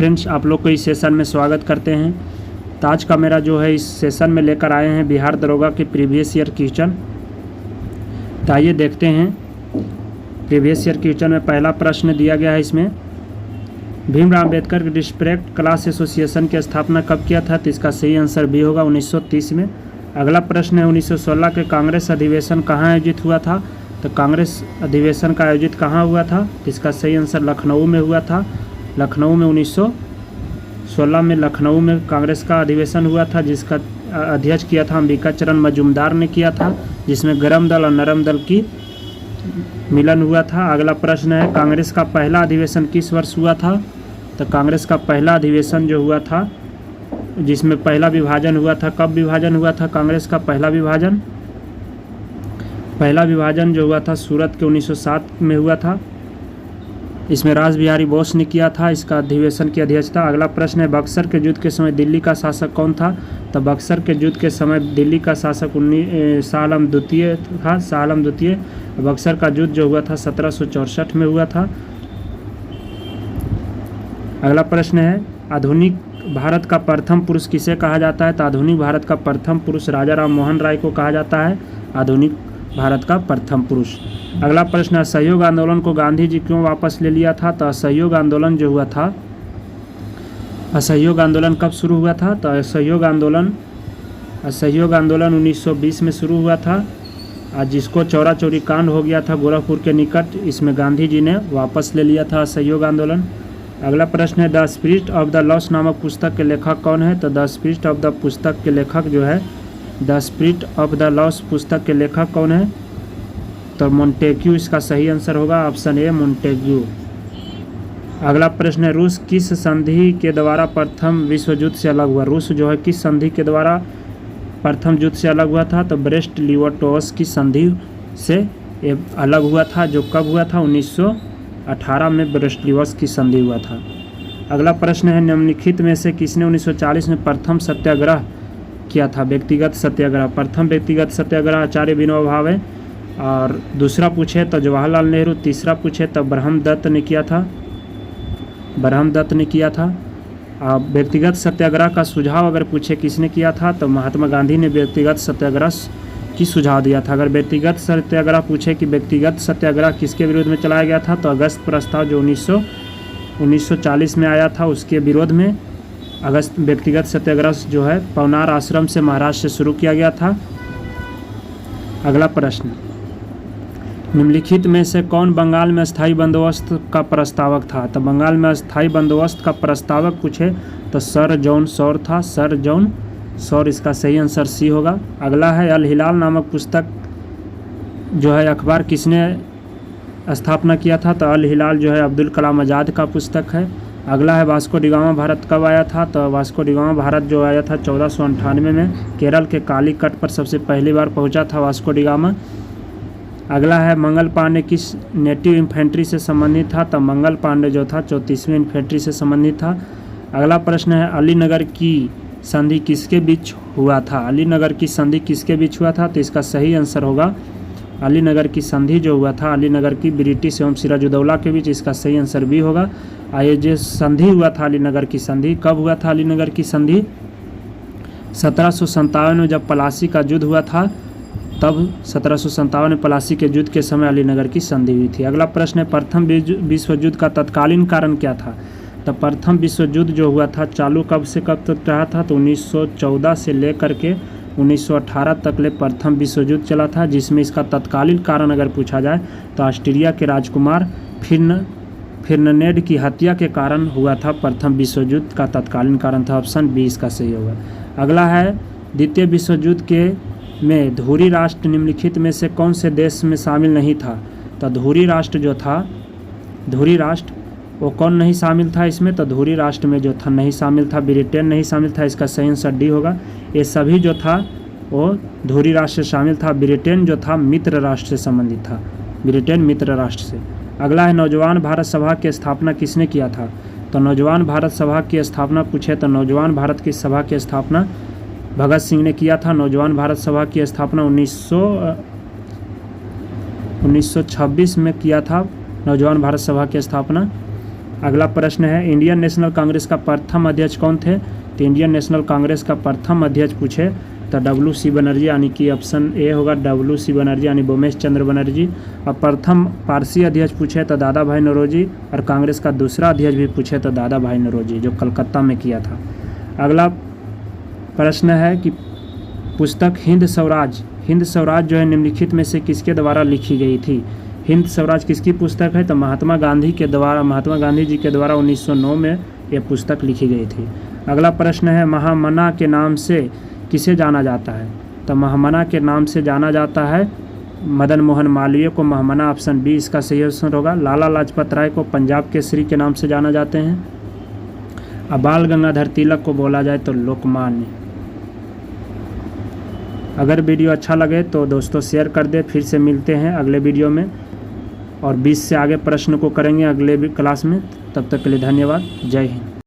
Friends, आप लोग को इस सेशन में स्वागत करते हैं। तो आज का मेरा जो है इस सेशन में लेकर आए हैं बिहार दरोगा के प्रीवियस ईयर क्वेश्चन। तो आइए देखते हैं। प्रीवियस ईयर क्वेश्चन में पहला प्रश्न दिया गया है। इसमें Bhimrao Ambedkar district class association की स्थापना कब किया था? तो इसका सही आंसर बी होगा 1930 में। अगला प्रश्न है 1916 के कांग्रेस अधिवेशन कहाँ आयोजित हुआ था? तो कांग्रेस अधिवेशन का आयोजित कहाँ हुआ था? तो इसका सही आंसर लखनऊ में हुआ था। लखनऊ में 1916 में लखनऊ में कांग्रेस का अधिवेशन हुआ था, जिसका अध्यक्ष किया था अंबिका चरण मजूमदार ने किया था, जिसमें गरम दल और नरम दल की मिलन हुआ था। अगला प्रश्न है कांग्रेस का पहला अधिवेशन किस वर्ष हुआ था? तो कांग्रेस का पहला अधिवेशन जो हुआ था, जिसमें पहला विभाजन हुआ था, कब विभाजन हुआ था कांग्रेस का पहला विभाजन? पहला विभाजन जो हुआ था सूरत के 1907 में हुआ था। इसमें रास बिहारी बोस ने किया था इसका अधिवेशन की अध्यक्षता। अगला प्रश्न है बक्सर के युद्ध के समय दिल्ली का शासक कौन था? तो बक्सर के युद्ध के समय दिल्ली का शासक शाह आलम द्वितीय था। शाह आलम द्वितीय। बक्सर का युद्ध जो हुआ था 1764 में हुआ था। अगला प्रश्न है आधुनिक भारत का प्रथम पुरुष किसे कहा जाता है? तो आधुनिक भारत का प्रथम पुरुष राजा राम मोहन राय को कहा जाता है, आधुनिक भारत का प्रथम पुरुष। अगला प्रश्न है असहयोग आंदोलन को गांधी जी क्यों वापस ले लिया था? तो असहयोग आंदोलन जो हुआ था, असहयोग आंदोलन कब शुरू हुआ था? तो असहयोग आंदोलन 1920 में शुरू हुआ था, जिसको चौरा चौरी कांड हो गया था गोरखपुर के निकट, इसमें गांधी जी ने वापस ले लिया था असहयोग आंदोलन। अगला प्रश्न है the spirit of the loss नामक पुस्तक के लेखक कौन है? तो द स्पिरिट ऑफ द पुस्तक के लेखक जो है, the spirit of the loss पुस्तक के लेखक कौन है? तो मोंटेग्यू इसका सही आंसर होगा, ऑप्शन ए मोंटेग्यू। अगला प्रश्न है रूस किस संधि के द्वारा प्रथम विश्व युद्ध से अलग हुआ? रूस जो है किस संधि के द्वारा प्रथम युद्ध से अलग हुआ था? तो ब्रेस्ट लिटोवस्की की संधि से अलग हुआ था, जो कब हुआ था? 1918 में ब्रेस्ट लिटोवस्की की संधि हुआ था। अगला प्रश्न है निम्नलिखित में से किसने 1940 में प्रथम सत्याग्रह किया था? व्यक्तिगत सत्याग्रह। प्रथम व्यक्तिगत सत्याग्रह आचार्य विनोबा भावे, और दूसरा पूछे तो जवाहरलाल नेहरू, तीसरा पूछे तो ब्रह्मदत्त ने किया था, ब्रह्मदत्त ने किया था। व्यक्तिगत सत्याग्रह का सुझाव अगर पूछे किसने किया था, तो महात्मा गांधी ने व्यक्तिगत सत्याग्रह की सुझाव दिया था। अगर व्यक्तिगत सत्याग्रह पूछे कि व्यक्तिगत सत्याग्रह किसके विरोध में चलाया गया था, तो अगस्त प्रस्ताव जो 1940 में आया था उसके विरोध में अगस्त व्यक्तिगत सत्याग्रह जो है पवनार आश्रम से महाराष्ट्र से शुरू किया गया था। अगला प्रश्न निम्नलिखित में से कौन बंगाल में स्थायी बंदोबस्त का प्रस्तावक था? तो बंगाल में स्थायी बंदोबस्त का प्रस्तावक पूछे तो सर जॉन सॉर था, सर जॉन सॉर इसका सही आंसर सी होगा। अगला है अल हिलाल नामक पुस्तक जो है अखबार किसने स्थापना किया था? तो अल हिलाल जो है अब्दुल कलाम आज़ाद का पुस्तक है। अगला है वास्को डी गामा भारत कब आया था? तो वास्को डी गामा भारत जो आया था 1498 में, केरल के कालीकट पर सबसे पहली बार पहुंचा था वास्को डी गामा। अगला है मंगल पांडे किस नेटिव इन्फेंट्री से संबंधित था? तो मंगल पांडे जो था 34वीं इन्फेंट्री से संबंधित था। अगला प्रश्न है अलीनगर की संधि किसके बीच हुआ था? अलीनगर की संधि किसके बीच हुआ था? तो इसका सही आंसर होगा अलीनगर की संधि जो हुआ था अलीनगर की ब्रिटिश एवं सिराजुद्दौला के बीच, इसका सही आंसर भी होगा। ये जो संधि हुआ था अलीनगर की संधि कब हुआ था? अलीनगर की संधि 1757 में जब पलासी का युद्ध हुआ था, तब 1757 में पलासी के युद्ध के समय अलीनगर की संधि हुई थी। अगला प्रश्न है प्रथम विश्व युद्ध का तत्कालीन कारण क्या था? तो प्रथम विश्व युद्ध जो हुआ था चालू कब से कब तक रहा था? तो 1914 से लेकर के 1918 तक ले प्रथम विश्व युद्ध चला था, जिसमें इसका तत्कालीन कारण अगर पूछा जाए तो ऑस्ट्रिया के राजकुमार फिर्डिनेंड की हत्या के कारण हुआ था। प्रथम विश्व युद्ध का तत्कालीन कारण था, ऑप्शन बी इसका सही होगा। अगला है द्वितीय विश्व युद्ध के में धुरी राष्ट्र निम्नलिखित में से कौन से देश में शामिल नहीं था? तो धुरी राष्ट्र जो था, धुरी राष्ट्र वो कौन नहीं शामिल था इसमें? तो धुरी राष्ट्र में जो था नहीं शामिल था, ब्रिटेन नहीं शामिल था, इसका सही आंसर डी होगा। ये सभी जो था वो धुरी राष्ट्र से शामिल था। ब्रिटेन जो था मित्र राष्ट्र से संबंधित था, ब्रिटेन मित्र राष्ट्र से। अगला है नौजवान भारत सभा की स्थापना किसने किया था? तो नौजवान भारत सभा की स्थापना पूछे तो नौजवान भारत की सभा की स्थापना भगत सिंह ने किया था। नौजवान भारत सभा की स्थापना 1926 में किया था नौजवान भारत सभा की स्थापना। अगला प्रश्न है इंडियन नेशनल कांग्रेस का प्रथम अध्यक्ष कौन थे? तो इंडियन नेशनल कांग्रेस का प्रथम अध्यक्ष पूछे तो WC बनर्जी, यानी कि ऑप्शन ए होगा WC बनर्जी यानी बोमेश चंद्र बनर्जी। और प्रथम पारसी अध्यक्ष पूछे तो दादा भाई नौरोजी, और कांग्रेस का दूसरा अध्यक्ष भी पूछे तो दादा भाई नौरोजी, जो कलकत्ता में किया था। अगला प्रश्न है कि पुस्तक हिंद स्वराज जो है निम्नलिखित में से किसके द्वारा लिखी गई थी? हिंद स्वराज किसकी पुस्तक है? तो महात्मा गांधी जी के द्वारा 1909 में यह पुस्तक लिखी गई थी। अगला प्रश्न है महामना के नाम से किसे जाना जाता है? तो महामना के नाम से जाना जाता है मदन मोहन मालवीय को महामना, ऑप्शन बी इसका सही आंसर होगा। लाला लाजपत राय को पंजाब केसरी के नाम से जाना जाते हैं। अब बाल गंगाधर तिलक को बोला जाए तो लोकमान्य। अगर वीडियो अच्छा लगे तो दोस्तों शेयर कर दे। फिर से मिलते हैं अगले वीडियो में और 20 से आगे प्रश्न को करेंगे अगले क्लास में। तब तक के लिए धन्यवाद। जय हिंद।